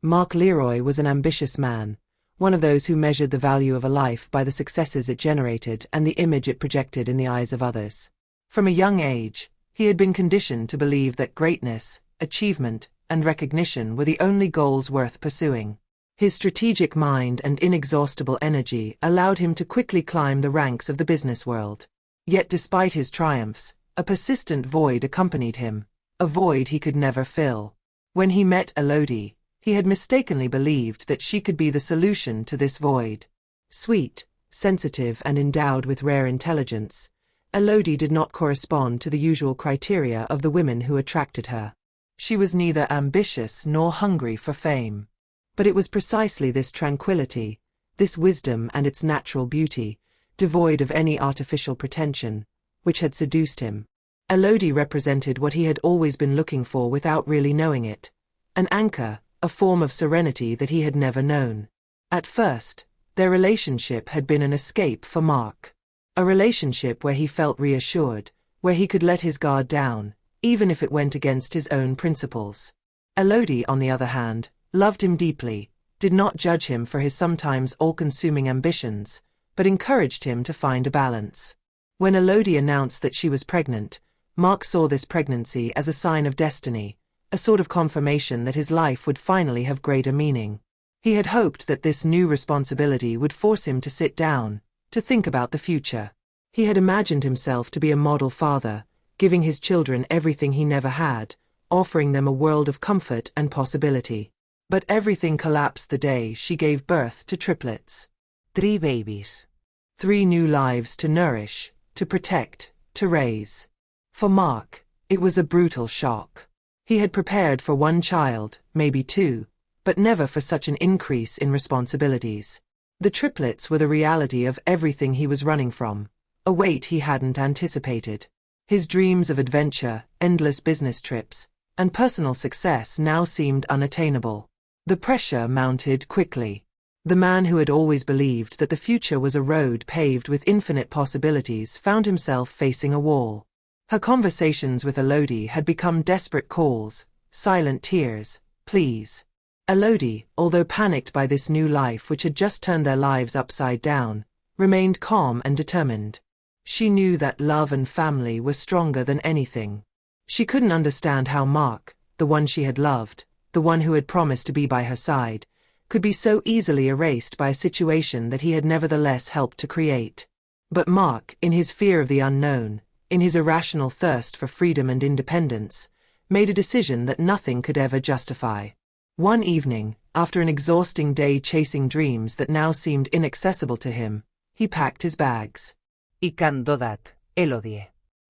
Mark Leroy was an ambitious man, one of those who measured the value of a life by the successes it generated and the image it projected in the eyes of others. From a young age, he had been conditioned to believe that greatness, achievement, and recognition were the only goals worth pursuing. His strategic mind and inexhaustible energy allowed him to quickly climb the ranks of the business world. Yet despite his triumphs, a persistent void accompanied him, a void he could never fill. When he met Elodie, he had mistakenly believed that she could be the solution to this void. Sweet, sensitive, and endowed with rare intelligence, Elodie did not correspond to the usual criteria of the women who attracted her. She was neither ambitious nor hungry for fame. But it was precisely this tranquility, this wisdom and its natural beauty, devoid of any artificial pretension, which had seduced him. Elodie represented what he had always been looking for without really knowing it, an anchor, a form of serenity that he had never known. At first, their relationship had been an escape for Mark. A relationship where he felt reassured, where he could let his guard down, even if it went against his own principles. Elodie, on the other hand, loved him deeply, did not judge him for his sometimes all-consuming ambitions, but encouraged him to find a balance. When Elodie announced that she was pregnant, Mark saw this pregnancy as a sign of destiny, a sort of confirmation that his life would finally have greater meaning. He had hoped that this new responsibility would force him to sit down, to think about the future. He had imagined himself to be a model father, giving his children everything he never had, offering them a world of comfort and possibility. But everything collapsed the day she gave birth to triplets. 3 babies. 3 new lives to nourish, to protect, to raise. For Mark, it was a brutal shock. He had prepared for 1 child, maybe 2, but never for such an increase in responsibilities. The triplets were the reality of everything he was running from, a weight he hadn't anticipated. His dreams of adventure, endless business trips, and personal success now seemed unattainable. The pressure mounted quickly. The man who had always believed that the future was a road paved with infinite possibilities found himself facing a wall. Her conversations with Elodie had become desperate calls, silent tears, pleas. Elodie, although panicked by this new life which had just turned their lives upside down, remained calm and determined. She knew that love and family were stronger than anything. She couldn't understand how Mark, the one she had loved, the one who had promised to be by her side, could be so easily erased by a situation that he had nevertheless helped to create. But Mark, in his fear of the unknown, in his irrational thirst for freedom and independence, made a decision that nothing could ever justify. One evening, after an exhausting day chasing dreams that now seemed inaccessible to him, he packed his bags. I can do that, Elodie.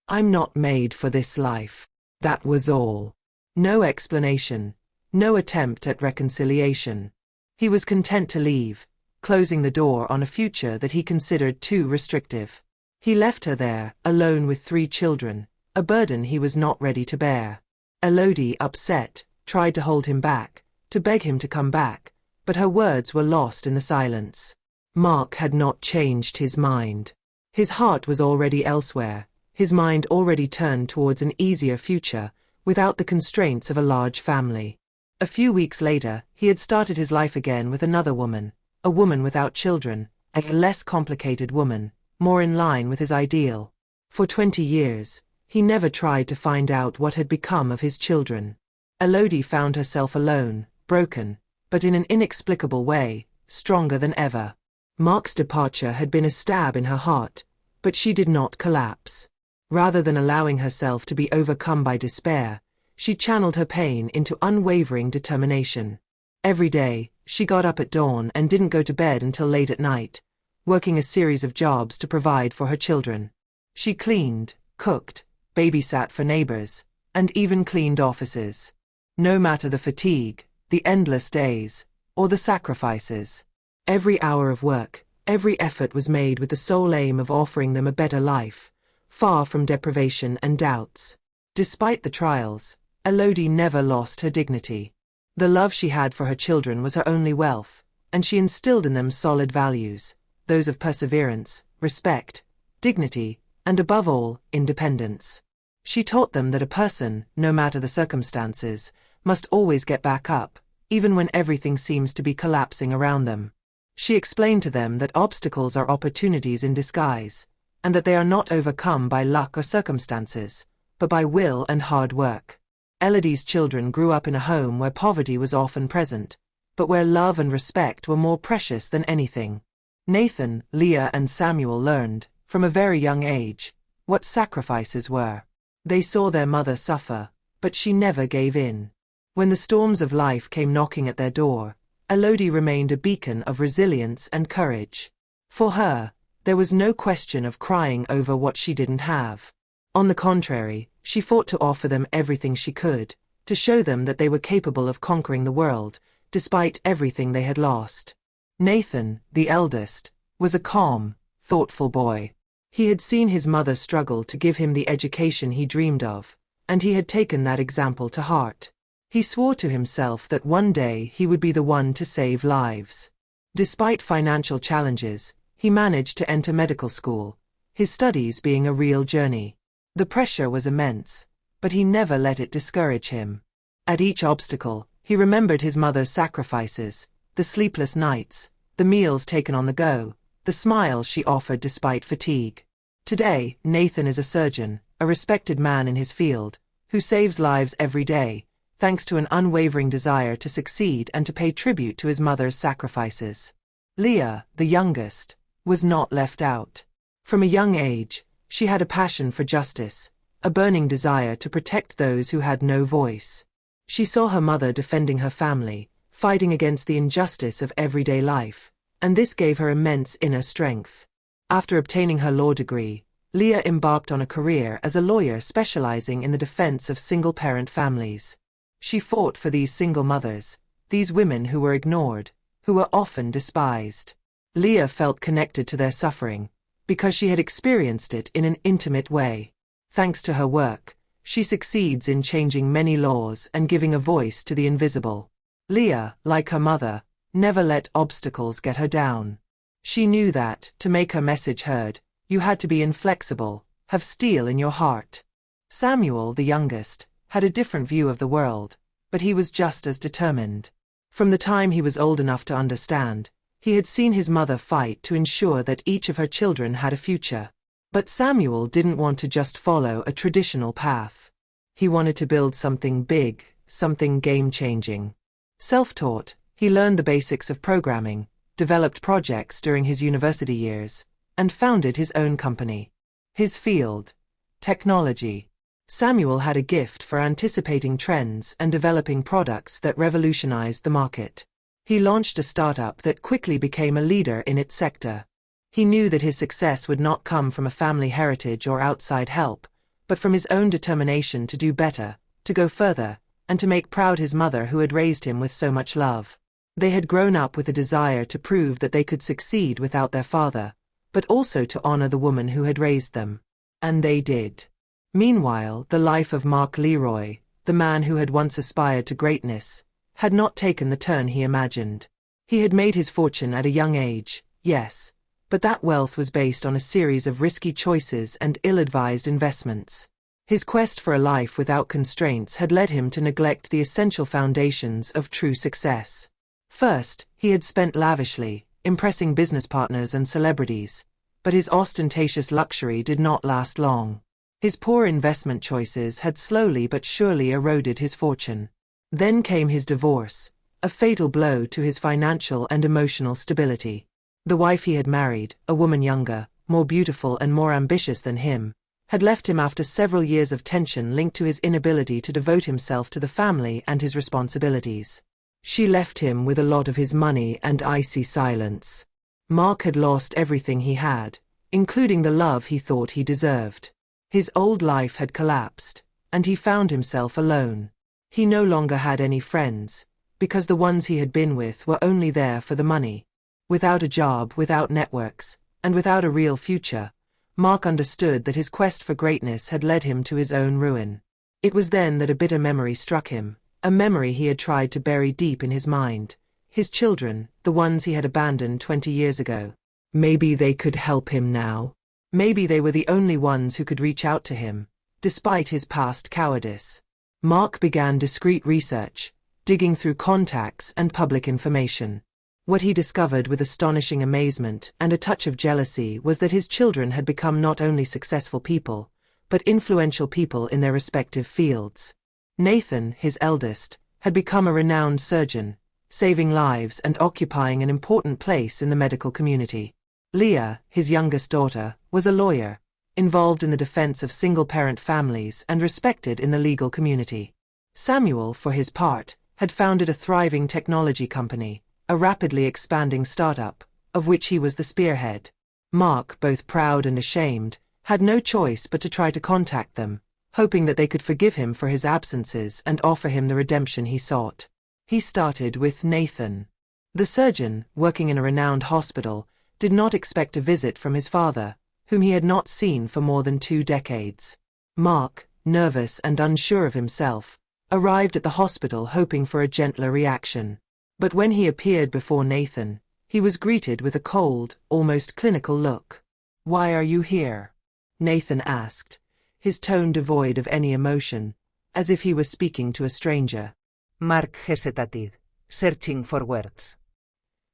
I'm not made for this life. That was all. No explanation, no attempt at reconciliation. He was content to leave, closing the door on a future that he considered too restrictive. He left her there, alone with 3 children, a burden he was not ready to bear. Elodie, upset, tried to hold him back, to beg him to come back, but her words were lost in the silence. Mark had not changed his mind. His heart was already elsewhere, his mind already turned towards an easier future, without the constraints of a large family. A few weeks later, he had started his life again with another woman, a woman without children, a less complicated woman, more in line with his ideal. For 20 years, he never tried to find out what had become of his children. Elodie found herself alone, broken, but in an inexplicable way, stronger than ever. Mark's departure had been a stab in her heart, but she did not collapse. Rather than allowing herself to be overcome by despair, she channeled her pain into unwavering determination. Every day, she got up at dawn and didn't go to bed until late at night, working a series of jobs to provide for her children. She cleaned, cooked, babysat for neighbors, and even cleaned offices. No matter the fatigue, the endless days, or the sacrifices, every hour of work, every effort was made with the sole aim of offering them a better life, far from deprivation and doubts. Despite the trials, Elodie never lost her dignity. The love she had for her children was her only wealth, and she instilled in them solid values, those of perseverance, respect, dignity, and above all, independence. She taught them that a person, no matter the circumstances, must always get back up, even when everything seems to be collapsing around them. She explained to them that obstacles are opportunities in disguise, and that they are not overcome by luck or circumstances, but by will and hard work. Elodie's children grew up in a home where poverty was often present, but where love and respect were more precious than anything. Nathan, Leah, and Samuel learned, from a very young age, what sacrifices were. They saw their mother suffer, but she never gave in. When the storms of life came knocking at their door, Elodie remained a beacon of resilience and courage. For her, there was no question of crying over what she didn't have. On the contrary, she fought to offer them everything she could, to show them that they were capable of conquering the world, despite everything they had lost. Nathan, the eldest, was a calm, thoughtful boy. He had seen his mother struggle to give him the education he dreamed of, and he had taken that example to heart. He swore to himself that one day he would be the one to save lives. Despite financial challenges, he managed to enter medical school, his studies being a real journey. The pressure was immense, but he never let it discourage him. At each obstacle, he remembered his mother's sacrifices, the sleepless nights, the meals taken on the go, the smiles she offered despite fatigue. Today, Nathan is a surgeon, a respected man in his field, who saves lives every day, thanks to an unwavering desire to succeed and to pay tribute to his mother's sacrifices. Leah, the youngest, was not left out. From a young age, she had a passion for justice, a burning desire to protect those who had no voice. She saw her mother defending her family, fighting against the injustice of everyday life, and this gave her immense inner strength. After obtaining her law degree, Leah embarked on a career as a lawyer specializing in the defense of single-parent families. She fought for these single mothers, these women who were ignored, who were often despised. Leah felt connected to their suffering, because she had experienced it in an intimate way. Thanks to her work, she succeeds in changing many laws and giving a voice to the invisible. Leah, like her mother, never let obstacles get her down. She knew that, to make her message heard, you had to be inflexible, have steel in your heart. Samuel, the youngest, had a different view of the world, but he was just as determined. From the time he was old enough to understand, he had seen his mother fight to ensure that each of her children had a future. But Samuel didn't want to just follow a traditional path. He wanted to build something big, something game-changing. Self-taught, he learned the basics of programming, developed projects during his university years, and founded his own company. His field: technology. Samuel had a gift for anticipating trends and developing products that revolutionized the market. He launched a startup that quickly became a leader in its sector. He knew that his success would not come from a family heritage or outside help, but from his own determination to do better, to go further, and to make proud his mother who had raised him with so much love. They had grown up with a desire to prove that they could succeed without their father, but also to honor the woman who had raised them. And they did. Meanwhile, the life of Mark Leroy, the man who had once aspired to greatness, had not taken the turn he imagined. He had made his fortune at a young age, yes, but that wealth was based on a series of risky choices and ill-advised investments. His quest for a life without constraints had led him to neglect the essential foundations of true success. First, he had spent lavishly, impressing business partners and celebrities, but his ostentatious luxury did not last long. His poor investment choices had slowly but surely eroded his fortune. Then came his divorce, a fatal blow to his financial and emotional stability. The wife he had married, a woman younger, more beautiful and more ambitious than him, had left him after several years of tension linked to his inability to devote himself to the family and his responsibilities. She left him with a lot of his money and icy silence. Mark had lost everything he had, including the love he thought he deserved. His old life had collapsed, and he found himself alone. He no longer had any friends, because the ones he had been with were only there for the money. Without a job, without networks, and without a real future, Mark understood that his quest for greatness had led him to his own ruin. It was then that a bitter memory struck him, a memory he had tried to bury deep in his mind. His children, the ones he had abandoned 20 years ago. Maybe they could help him now. Maybe they were the only ones who could reach out to him, despite his past cowardice. Mark began discreet research, digging through contacts and public information. What he discovered with astonishing amazement and a touch of jealousy was that his children had become not only successful people, but influential people in their respective fields. Nathan, his eldest, had become a renowned surgeon, saving lives and occupying an important place in the medical community. Leah, his youngest daughter, was a lawyer, involved in the defense of single-parent families and respected in the legal community. Samuel, for his part, had founded a thriving technology company, a rapidly expanding startup, of which he was the spearhead. Mark, both proud and ashamed, had no choice but to try to contact them, hoping that they could forgive him for his absences and offer him the redemption he sought. He started with Nathan. The surgeon, working in a renowned hospital, did not expect a visit from his father, whom he had not seen for more than 2 decades. Mark, nervous and unsure of himself, arrived at the hospital hoping for a gentler reaction. But when he appeared before Nathan, he was greeted with a cold, almost clinical look. "Why are you here?" Nathan asked, his tone devoid of any emotion, as if he were speaking to a stranger. Mark hesitated, searching for words.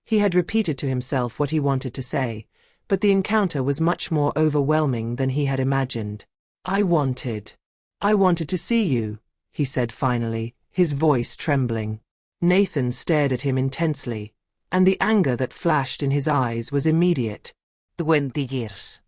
He had repeated to himself what he wanted to say, but the encounter was much more overwhelming than he had imagined. I wanted to see you," he said finally, his voice trembling. Nathan stared at him intensely, and the anger that flashed in his eyes was immediate. 20 years.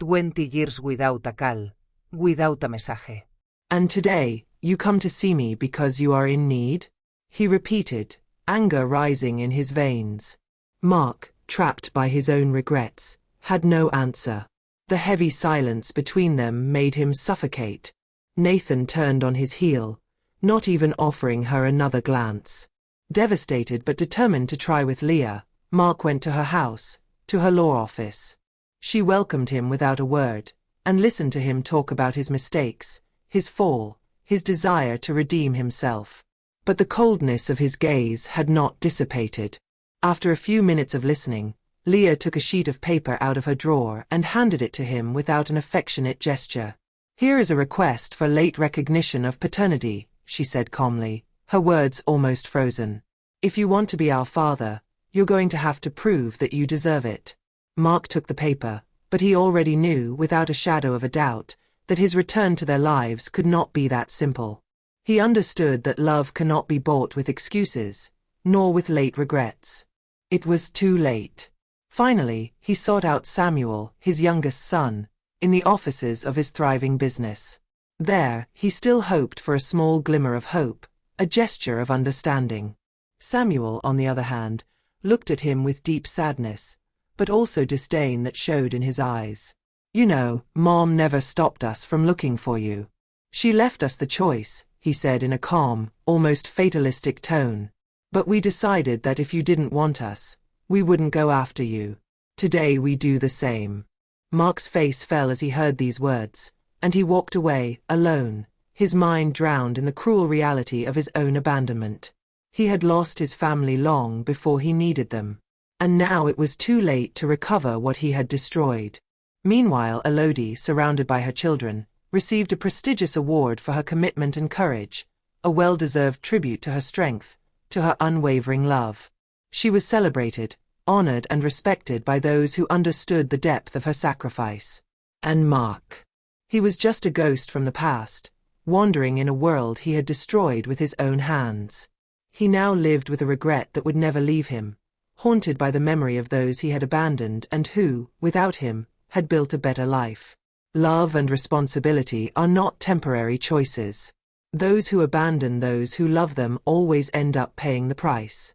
20 years without a call, without a message. "And today, you come to see me because you are in need?" he repeated, anger rising in his veins. Mark, trapped by his own regrets, had no answer. The heavy silence between them made him suffocate. Nathan turned on his heel, not even offering her another glance. Devastated but determined to try with Leah, Mark went to her house, to her law office. She welcomed him without a word, and listened to him talk about his mistakes, his fall, his desire to redeem himself. But the coldness of his gaze had not dissipated. After a few minutes of listening, Leah took a sheet of paper out of her drawer and handed it to him without an affectionate gesture. "Here is a request for late recognition of paternity," she said calmly, her words almost frozen. "If you want to be our father, you're going to have to prove that you deserve it." Mark took the paper, but he already knew, without a shadow of a doubt, that his return to their lives could not be that simple. He understood that love cannot be bought with excuses, nor with late regrets. It was too late. Finally, he sought out Samuel, his youngest son, in the offices of his thriving business. There, he still hoped for a small glimmer of hope, a gesture of understanding. Samuel, on the other hand, looked at him with deep sadness, but also disdain that showed in his eyes. "You know, Mom never stopped us from looking for you. She left us the choice," he said in a calm, almost fatalistic tone. "But we decided that if you didn't want us, we wouldn't go after you. Today we do the same." Mark's face fell as he heard these words, and he walked away, alone, his mind drowned in the cruel reality of his own abandonment. He had lost his family long before he needed them, and now it was too late to recover what he had destroyed. Meanwhile, Elodie, surrounded by her children, received a prestigious award for her commitment and courage, a well-deserved tribute to her strength, to her unwavering love. She was celebrated, honored and respected by those who understood the depth of her sacrifice. And Mark. He was just a ghost from the past, wandering in a world he had destroyed with his own hands. He now lived with a regret that would never leave him, haunted by the memory of those he had abandoned and who, without him, had built a better life. Love and responsibility are not temporary choices. Those who abandon those who love them always end up paying the price.